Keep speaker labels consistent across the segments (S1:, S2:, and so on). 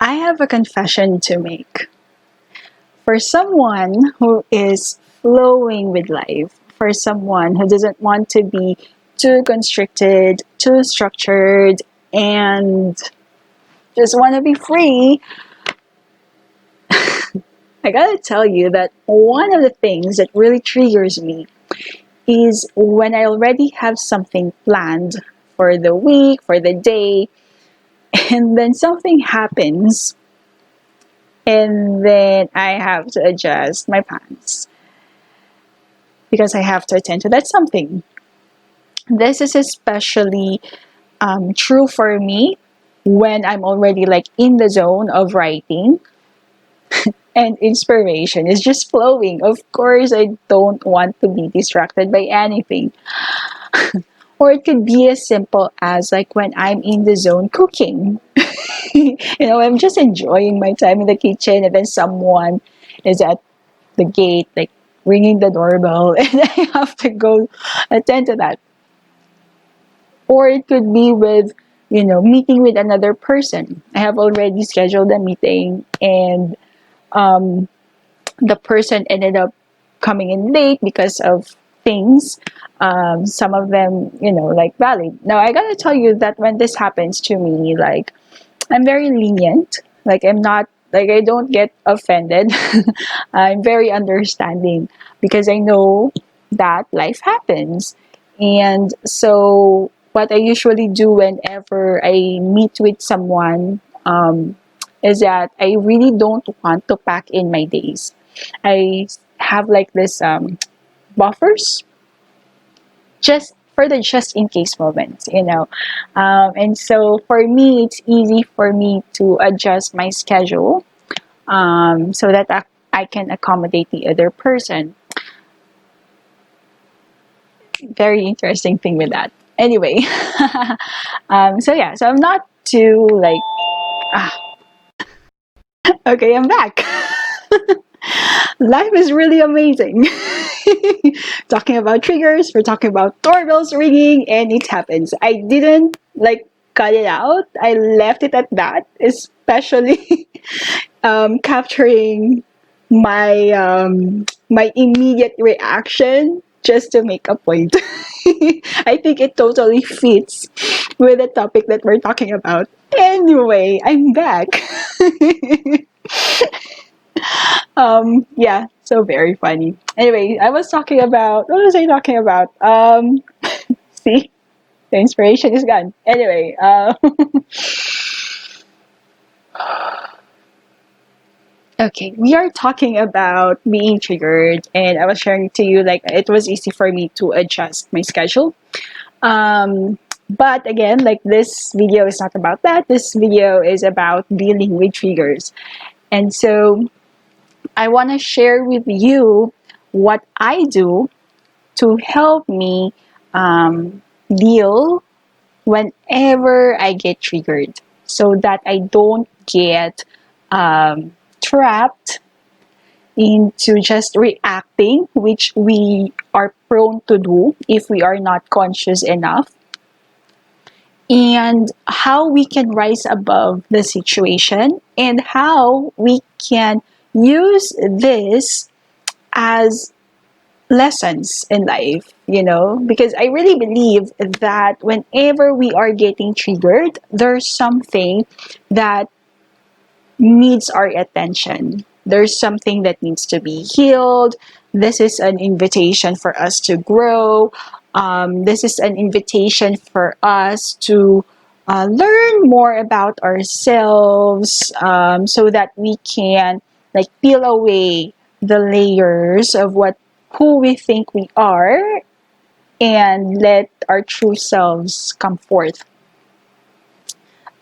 S1: I have a confession to make. For someone who is flowing with life, for someone who doesn't want to be too constricted, too structured, and just want to be free, I gotta tell you that one of the things that really triggers me is when I already have something planned for the week, for the day, and then something happens, and then I have to adjust my plans because I have to attend to that something. This is especially true for me when I'm already like in the zone of writing and inspiration is just flowing. Of course, I don't want to be distracted by anything. Or it could be as simple as like when I'm in the zone cooking. I'm just enjoying my time in the kitchen and then someone is at the gate, like ringing the doorbell, and I have to go attend to that. Or it could be with, meeting with another person. I have already scheduled a meeting and um, the person ended up coming in late because of things. Some of them, like valid. Now, I gotta tell you that when this happens to me, like, I'm very lenient. Like, I'm not, like, I don't get offended. I'm very understanding because I know that life happens. And so, what I usually do whenever I meet with someone is that I really don't want to pack in my days. I have like this buffers just for the just in case moments. And so for me, it's easy for me to adjust my schedule so that I can accommodate the other person. Very interesting thing with that. Anyway, so yeah, so I'm not too like, ah, okay, I'm back. Life is really amazing. Talking about triggers, we're talking about doorbells ringing, and it happens. I didn't like cut it out. I left it at that, especially capturing my immediate reaction just to make a point. I think it totally fits with the topic that we're talking about. Anyway, I'm back. Yeah, so very funny. Anyway, I was talking about what was I talking about? See, the inspiration is gone. Anyway, okay, we are talking about being triggered, and I was sharing to you like it was easy for me to adjust my schedule. Um, but again, like this video is not about that. This video is about dealing with triggers, and so I want to share with you what I do to help me deal whenever I get triggered so that I don't get trapped into just reacting, which we are prone to do if we are not conscious enough, and how we can rise above the situation and how we can use this as lessons in life, because I really believe that whenever we are getting triggered, there's something that needs our attention. There's something that needs to be healed. This is an invitation for us to grow. This is an invitation for us to learn more about ourselves so that we can like peel away the layers of who we think we are and let our true selves come forth.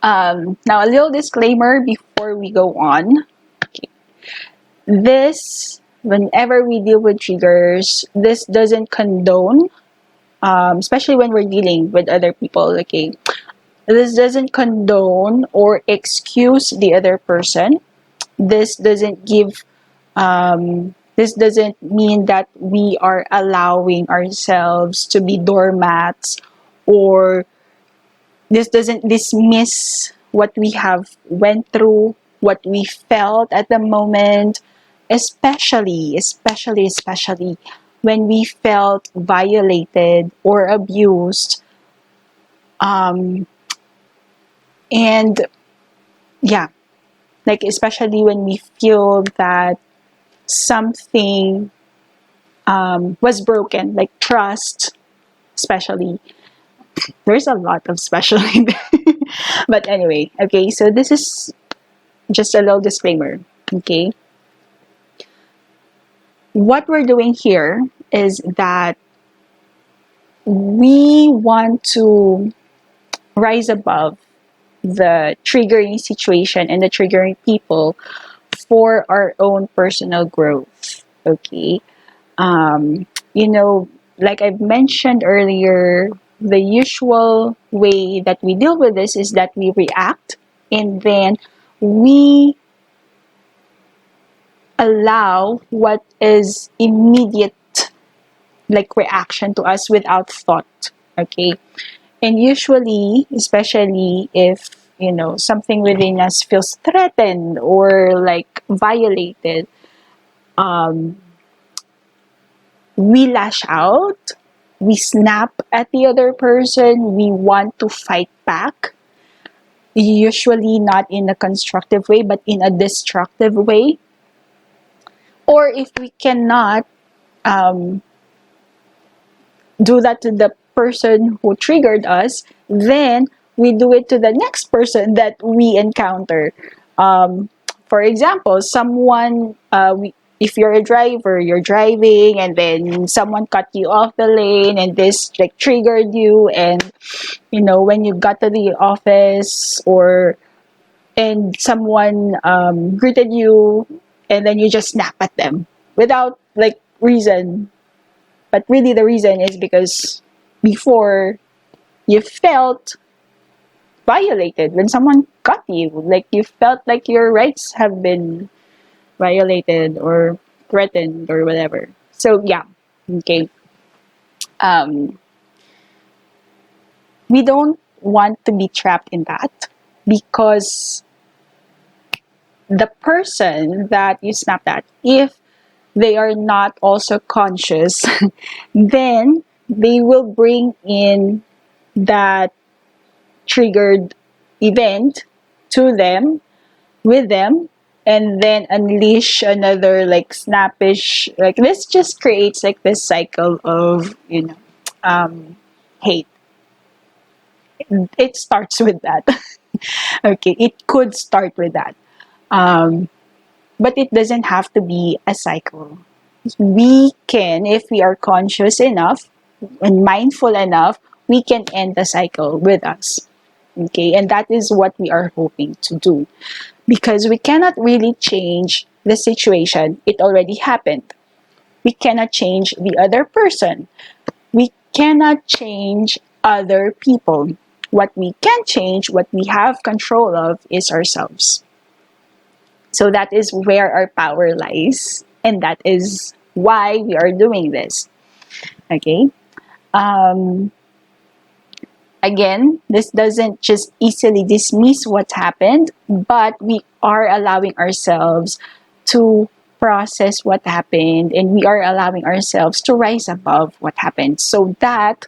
S1: Now, a little disclaimer before we go on. Okay. This, whenever we deal with triggers, this doesn't condone, especially when we're dealing with other people, okay? This doesn't condone or excuse the other person. This doesn't give this doesn't mean that we are allowing ourselves to be doormats, or this doesn't dismiss what we have went through. what we felt at the moment, especially when we felt violated or abused. Um, and yeah, like especially when we feel that something was broken, like trust, especially. There's a lot of especially. But anyway, okay, so this is just a little disclaimer, okay? What we're doing here is that we want to rise above the triggering situation and the triggering people for our own personal growth, okay? You know, like I've mentioned earlier, the usual way that we deal with this is that we react and then we allow what is immediate like reaction to us without thought, okay? And usually, especially if something within us feels threatened or like violated, um, we lash out, we snap at the other person, we want to fight back, usually not in a constructive way but in a destructive way. Or if we cannot um, do that to the person who triggered us, then we do it to the next person that we encounter. Um, for example, if you're a driver, you're driving, and then someone cut you off the lane, and this like triggered you, and when you got to the office, or and someone greeted you, and then you just snap at them without like reason, but really the reason is because before you felt violated when someone cut you. Like you felt like your rights have been violated or threatened or whatever. So yeah, okay. Um, we don't want to be trapped in that because the person that you snapped at, if they are not also conscious, then they will bring in that triggered event to them, with them, and then unleash another like snappish, like this just creates like this cycle of um hate. It starts with that. Okay, it could start with that, um but it doesn't have to be a cycle. We can, if we are conscious enough and mindful enough, we can end the cycle with us. Okay, and that is what we are hoping to do, because we cannot really change the situation. It already happened. We cannot change the other person. We cannot change other people. What we can change, what we have control of, is ourselves. So that is where our power lies, and that is why we are doing this. Okay. Um, Again, this doesn't just easily dismiss what happened, but we are allowing ourselves to process what happened, and we are allowing ourselves to rise above what happened so that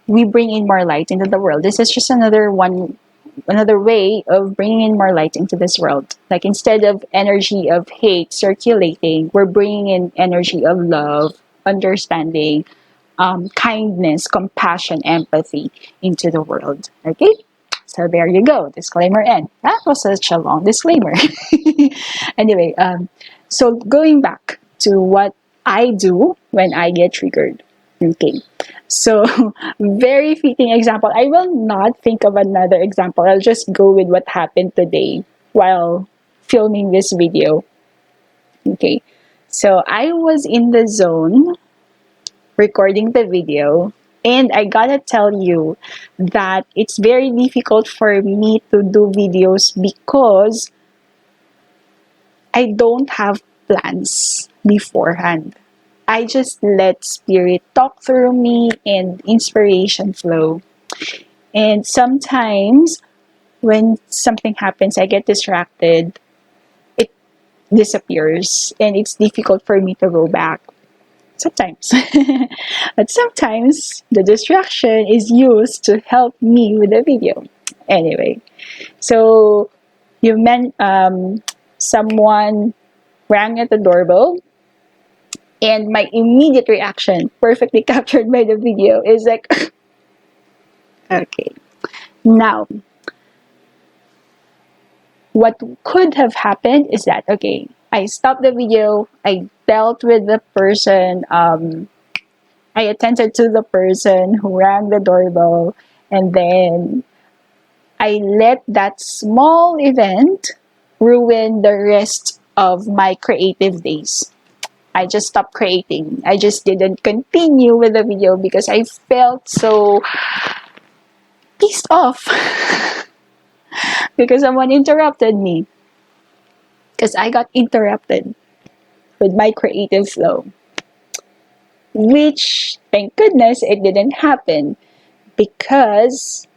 S1: we bring in more light into the world. This is just another way of bringing in more light into this world. Like instead of energy of hate circulating, we're bringing in energy of love, understanding, kindness, compassion, empathy into the world. Okay? So there you go. Disclaimer end. That was such a long disclaimer. Anyway, so going back to what I do when I get triggered. Okay. So, very fitting example. I will not think of another example. I'll just go with what happened today while filming this video. Okay. So, I was in the zone recording the video. And I gotta tell you that it's very difficult for me to do videos because I don't have plans beforehand. I just let spirit talk through me and inspiration flow. And sometimes when something happens, I get distracted, it disappears, and it's difficult for me to go back. Sometimes. But sometimes the distraction is used to help me with the video. Anyway, so you meant someone rang at the doorbell, and my immediate reaction, perfectly captured by the video, is like, okay, now what could have happened is that, okay, I stopped the video, I dealt with the person, I attended to the person who rang the doorbell, and then I let that small event ruin the rest of my creative days. I just stopped creating. I just didn't continue with the video because I felt so pissed off because someone interrupted me. Because I got interrupted with my creative flow. Which, thank goodness, it didn't happen because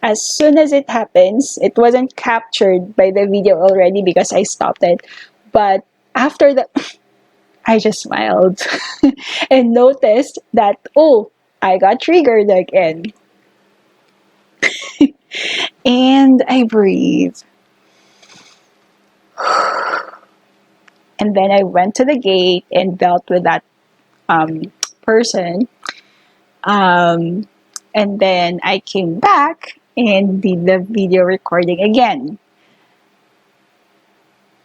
S1: as soon as it happens, it wasn't captured by the video already because I stopped it. But after the, I just smiled and noticed that, oh, I got triggered again. And I breathed. And then I went to the gate and dealt with that person. Um, and then I came back and did the video recording again.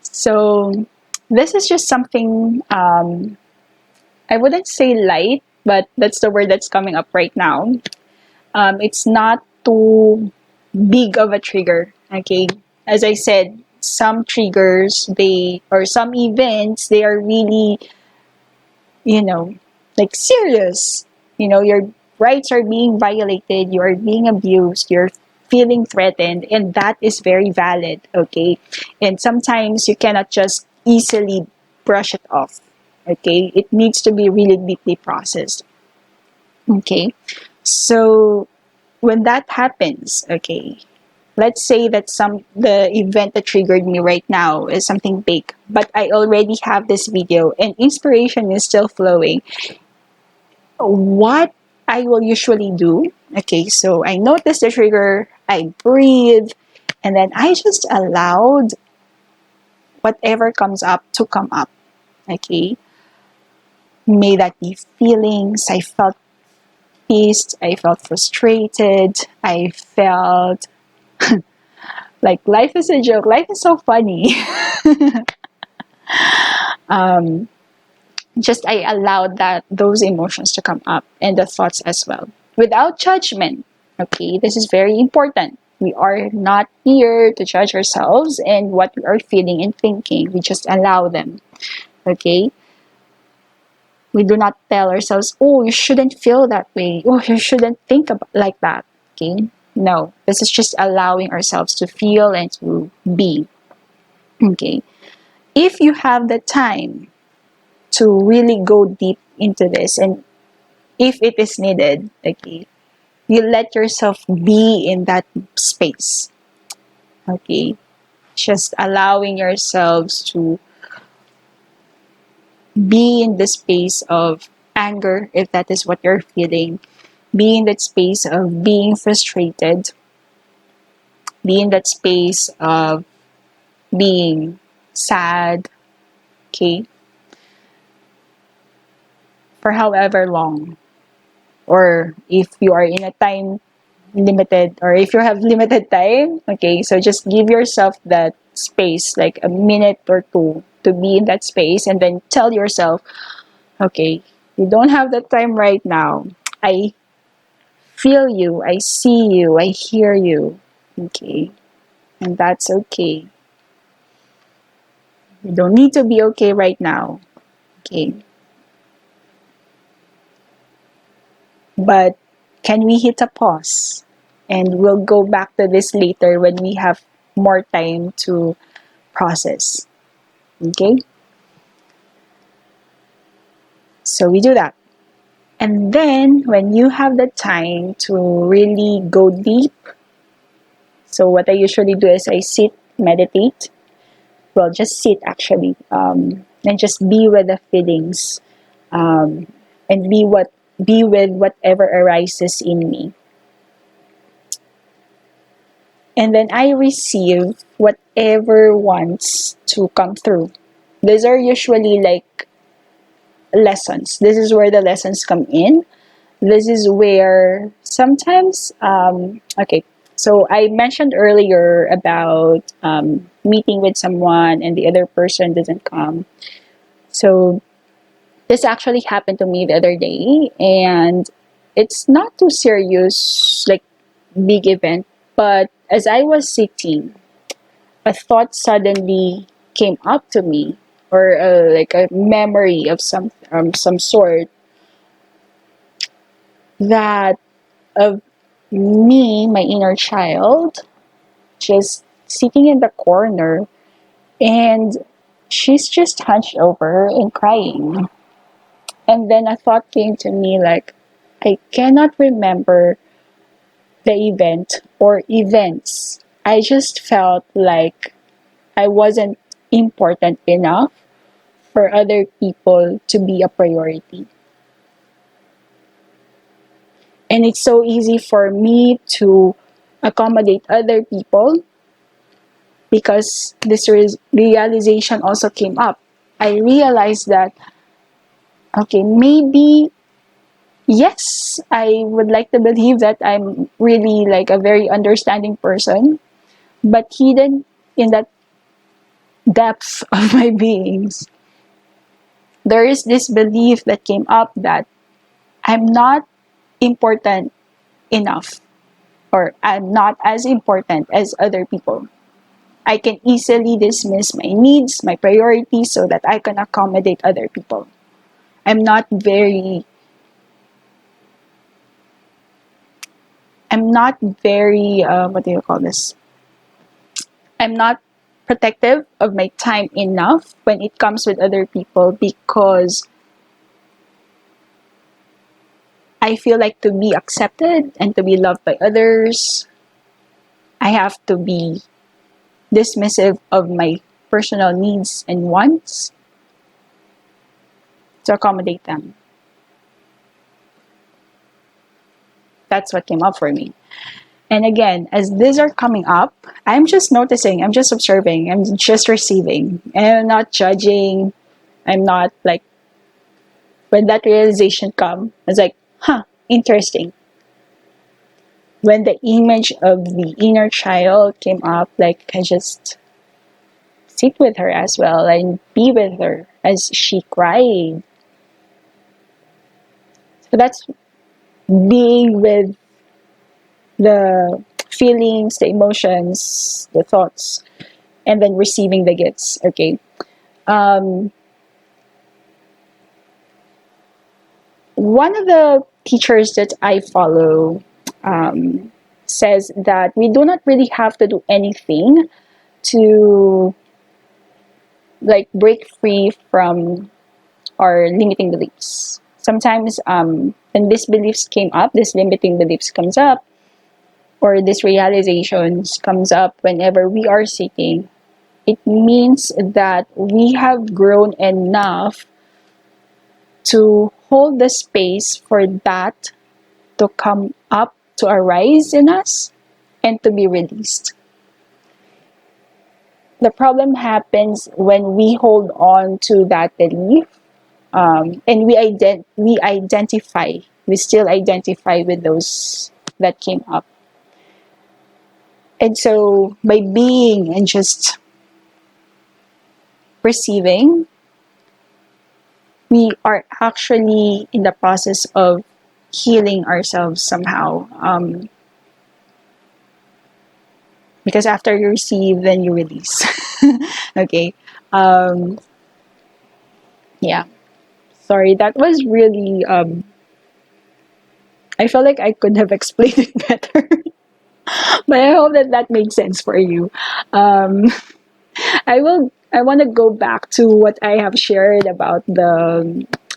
S1: So this is just something, I wouldn't say light, but that's the word that's coming up right now. It's not too big of a trigger, okay? As I said, some triggers, or some events, they are really, like serious. Your rights are being violated, you are being abused, you're feeling threatened, and that is very valid, okay? And sometimes you cannot just easily brush it off, okay? It needs to be really deeply processed, okay? So when that happens, okay, let's say that the event that triggered me right now is something big, but I already have this video and inspiration is still flowing. What I will usually do, okay, so I notice the trigger, I breathe, and then I just allowed whatever comes up to come up, okay? May that be feelings, I felt pissed, I felt frustrated, I felt like life is a joke, life is so funny. um, just I allowed those emotions to come up and the thoughts as well without judgment. Okay, this is very important. We are not here to judge ourselves and what we are feeling and thinking. We just allow them. Okay, we do not tell ourselves, oh, you shouldn't feel that way, oh, you shouldn't think about like that. Okay, no, this is just allowing ourselves to feel and to be. Okay, if you have the time to really go deep into this, and if it is needed, okay, you let yourself be in that space, okay, just allowing yourselves to be in the space of anger if that is what you're feeling, be in that space of being frustrated, be in that space of being sad, okay, for however long, or if you are in a time limited, or if you have limited time, okay, so just give yourself that space, like a minute or two, to be in that space, and then tell yourself, okay, you don't have the time right now, I feel you, I see you, I hear you, okay, and that's okay. You don't need to be okay right now, okay, but can we hit a pause, and we'll go back to this later when we have more time to process. Okay? So we do that. And then when you have the time to really go deep So what I usually do is I sit, meditate. Well, just sit actually, and just be with the feelings, um, and be with whatever arises in me, and then I receive whatever wants to come through. These are usually like lessons. This is where the lessons come in. This is where sometimes, okay, so I mentioned earlier about meeting with someone and the other person doesn't come. So this actually happened to me the other day, and it's not too serious, like big event, but as I was sitting, a thought suddenly came up to me, or like a memory of some sort, that of me, my inner child, just sitting in the corner, and she's just hunched over and crying. And then a thought came to me like, I cannot remember the event or events. I just felt like I wasn't important enough for other people to be a priority. And it's so easy for me to accommodate other people because this realization also came up. I realized that, okay, maybe, yes, I would like to believe that I'm really like a very understanding person, but hidden in that depth of my beings, there is this belief that came up that I'm not important enough, or I'm not as important as other people. I can easily dismiss my needs, my priorities, so that I can accommodate other people. I'm not very, what do you call this? I'm not protective of my time enough when it comes with other people, because I feel like to be accepted and to be loved by others, I have to be dismissive of my personal needs and wants to accommodate them. That's what came up for me. And again, as these are coming up, I'm just noticing, I'm just observing, I'm just receiving. And I'm not judging. I'm not like, when that realization come, I was like, huh, interesting. When the image of the inner child came up, like I just sit with her as well and be with her as she cried. So that's being with the feelings, the emotions, the thoughts, and then receiving the gifts. Okay. Um, One of the teachers that I follow says that we do not really have to do anything to like break free from our limiting beliefs. Sometimes when these beliefs came up, this limiting beliefs comes up, or this realizations comes up whenever we are seeking, it means that we have grown enough to hold the space for that to come up, to arise in us, and to be released. The problem happens when we hold on to that belief, and we still identify with those that came up. And so by being and just receiving, we are actually in the process of healing ourselves somehow. Because after you receive, then you release. Okay. Um, yeah. Sorry, that was really. I felt like I could have explained it better, but I hope that that made sense for you. Um, I will. I want to go back to what I have shared about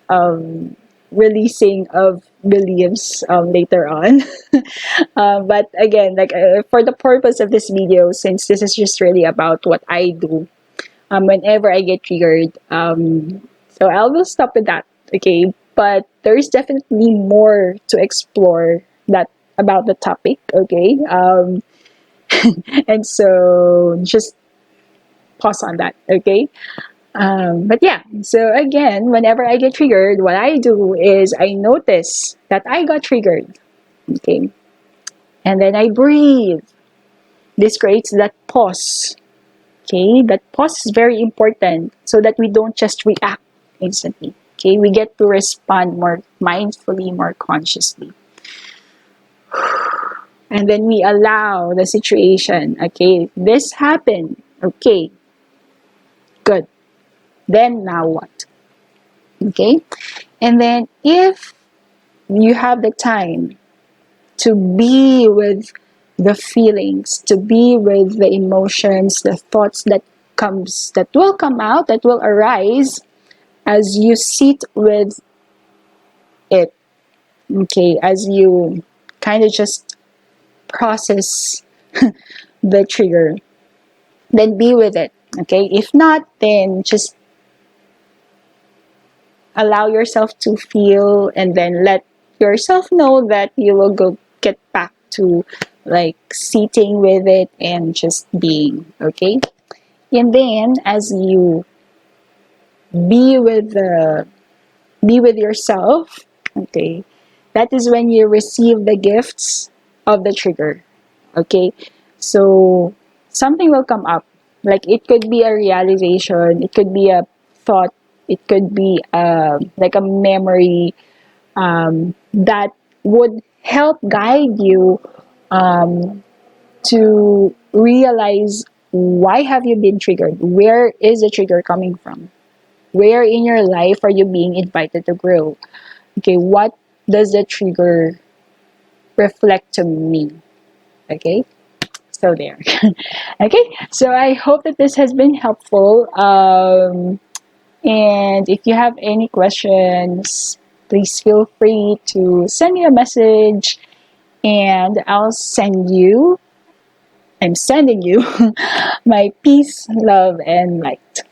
S1: um, releasing of beliefs later on. But again, like for the purpose of this video, since this is just really about what I do whenever I get triggered, so I will stop with that. Okay, but there's definitely more to explore that about the topic. Okay, and so just pause on that. Okay. But yeah, so again, whenever I get triggered, what I do is I notice that I got triggered. Okay. And then I breathe. This creates that pause. Okay. That pause is very important so that we don't just react instantly. Okay. We get to respond more mindfully, more consciously. And then we allow the situation. Okay. This happened. Okay. Good. Then now what? Okay. And then if you have the time to be with the feelings, to be with the emotions, the thoughts that will come out, that will arise as you sit with it. Okay, as you kind of just process the trigger, then be with it. Okay, if not, then just allow yourself to feel and then let yourself know that you will go get back to like sitting with it and just being. Okay, and then as you be with the be with yourself, okay, that is when you receive the gifts of the trigger. Okay, so something will come up, like it could be a realization, it could be a thought, it could be like a memory that would help guide you to realize why have you been triggered, where is the trigger coming from, where in your life are you being invited to grow. Okay, what does the trigger reflect to me? Okay, so there. Okay, so I hope that this has been helpful. And if you have any questions, please feel free to send me a message and I'm sending you my peace, love, and light.